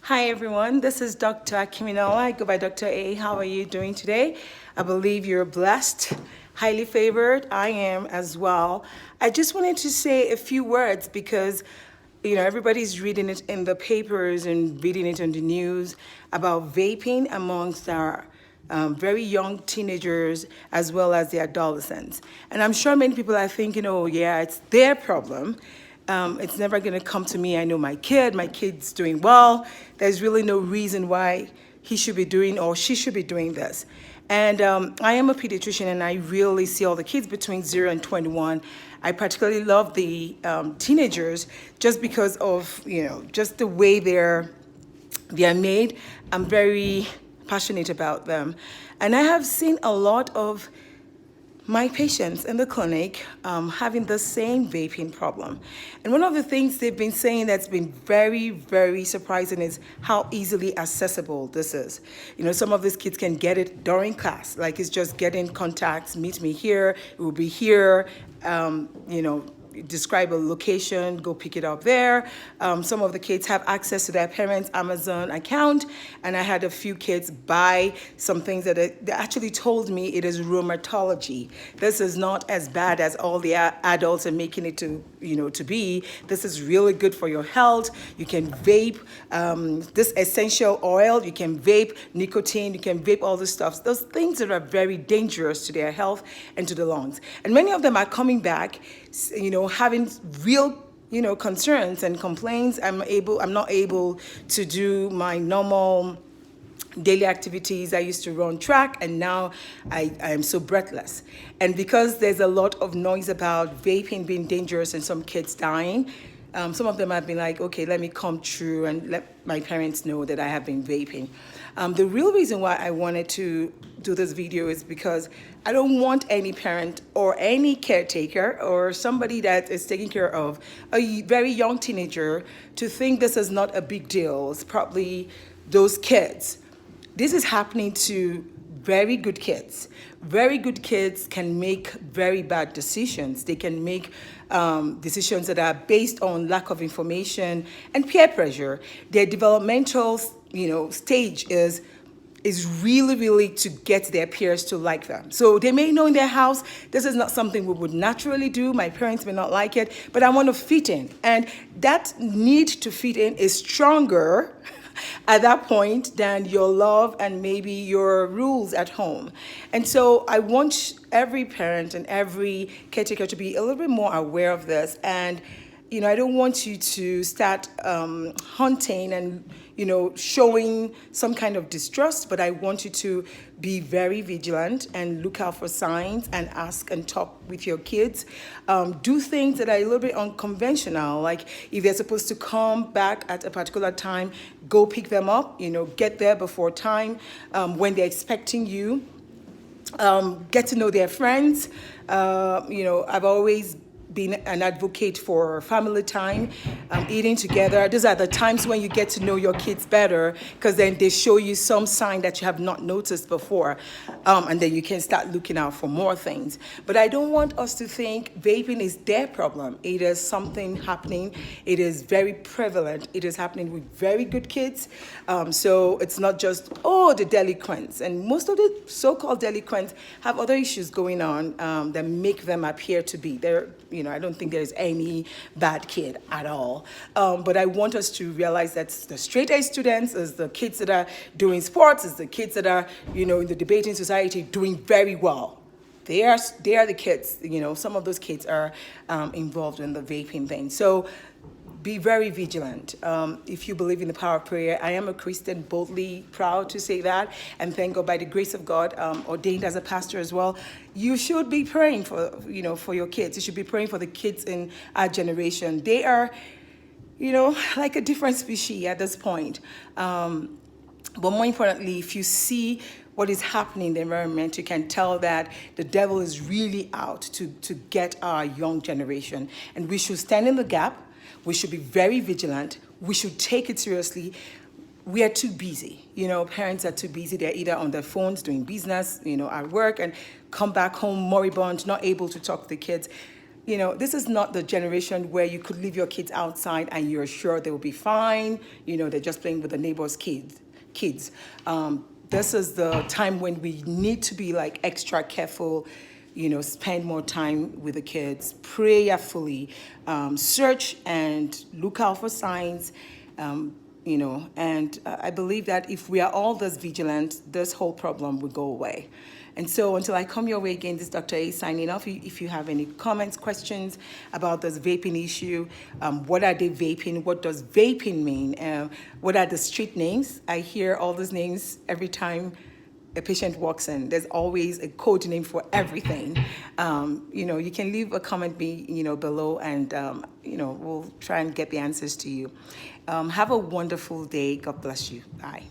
Hi everyone, this is Dr. Akiminola. I go by Dr. A. How are you doing today? I believe you're blessed, highly favored. I am as well. I just wanted to say a few words because everybody's reading it in the papers and reading it on the news about vaping amongst our very young teenagers as well as the adolescents. And I'm sure many people are thinking, oh yeah, it's their problem. It's never going to come to me. I know my kid's doing well. There's really no reason why he should be doing or she should be doing this. And I am a pediatrician and I really see all the kids between 0 and 21. I particularly love the teenagers just because of, just the way they're made. I'm very passionate about them. And I have seen a lot of my patients in the clinic having the same vaping problem. And one of the things they've been saying that's been very, very surprising is how easily accessible this is. Some of these kids can get it during class, like it's just get in contact, meet me here, it will be here, describe a location, go pick it up there. Some of the kids have access to their parents' Amazon account, and I had a few kids buy some things that they actually told me it is rheumatology. This is not as bad as all the adults are making it to be. This is really good for your health. You can vape this essential oil, you can vape nicotine, you can vape all this stuff. Those things that are very dangerous to their health and to the lungs. And many of them are coming back, having real concerns and complaints. I'm not able to do my normal daily activities. I used to run track and now I am so breathless. And because there's a lot of noise about vaping being dangerous and some kids dying, some of them have been like, okay, let me come true and let my parents know that I have been vaping. The real reason why I wanted to do this video is because I don't want any parent or any caretaker or somebody that is taking care of a very young teenager to think this is not a big deal. It's probably those kids. This is happening to very good kids. Very good kids can make very bad decisions. They can make decisions that are based on lack of information and peer pressure. Their developmental, stage is really, really to get their peers to like them. So they may know in their house, this is not something we would naturally do. My parents may not like it, but I want to fit in. And that need to fit in is stronger at that point than your love and maybe your rules at home. And so I want every parent and every caretaker to be a little bit more aware of this. And I don't want you to start hunting and, showing some kind of distrust, but I want you to be very vigilant and look out for signs and ask and talk with your kids. Do things that are a little bit unconventional, like if they're supposed to come back at a particular time, go pick them up, get there before time, when they're expecting you. Get to know their friends. I've always been an advocate for family time, eating together. These are the times when you get to know your kids better because then they show you some sign that you have not noticed before, and then you can start looking out for more things. But I don't want us to think vaping is their problem. It is something happening. It is very prevalent. It is happening with very good kids. So it's not just, the delinquents. And most of the so-called delinquents have other issues going on that make them appear to be. I don't think there's any bad kid at all. But I want us to realize that the straight A students is the kids that are doing sports, is the kids that are, in the debating society doing very well. They are the kids, some of those kids are involved in the vaping thing. So be very vigilant. If you believe in the power of prayer, I am a Christian, boldly proud to say that, and thank God by the grace of God, ordained as a pastor as well. You should be praying for your kids. You should be praying for the kids in our generation. They are, like a different species at this point. But more importantly, if you see what is happening in the environment, you can tell that the devil is really out to get our young generation. And we should stand in the gap. We should be very vigilant. We should take it seriously. We are too busy. Parents are too busy. They're either on their phones doing business, at work, and come back home moribund, not able to talk to the kids. this is not the generation where you could leave your kids outside and you're sure they will be fine. They're just playing with the neighbor's kids. This is the time when we need to be like extra careful, spend more time with the kids, prayerfully, search and look out for signs, and I believe that if we are all this vigilant, this whole problem will go away. And so until I come your way again, this is Dr. A signing off. If you have any comments, questions about this vaping issue, what are they vaping? What does vaping mean? What are the street names? I hear all those names every time a patient walks in. There's always a code name for everything. You can leave a comment below, and we'll try and get the answers to you. Have a wonderful day. God bless you. Bye.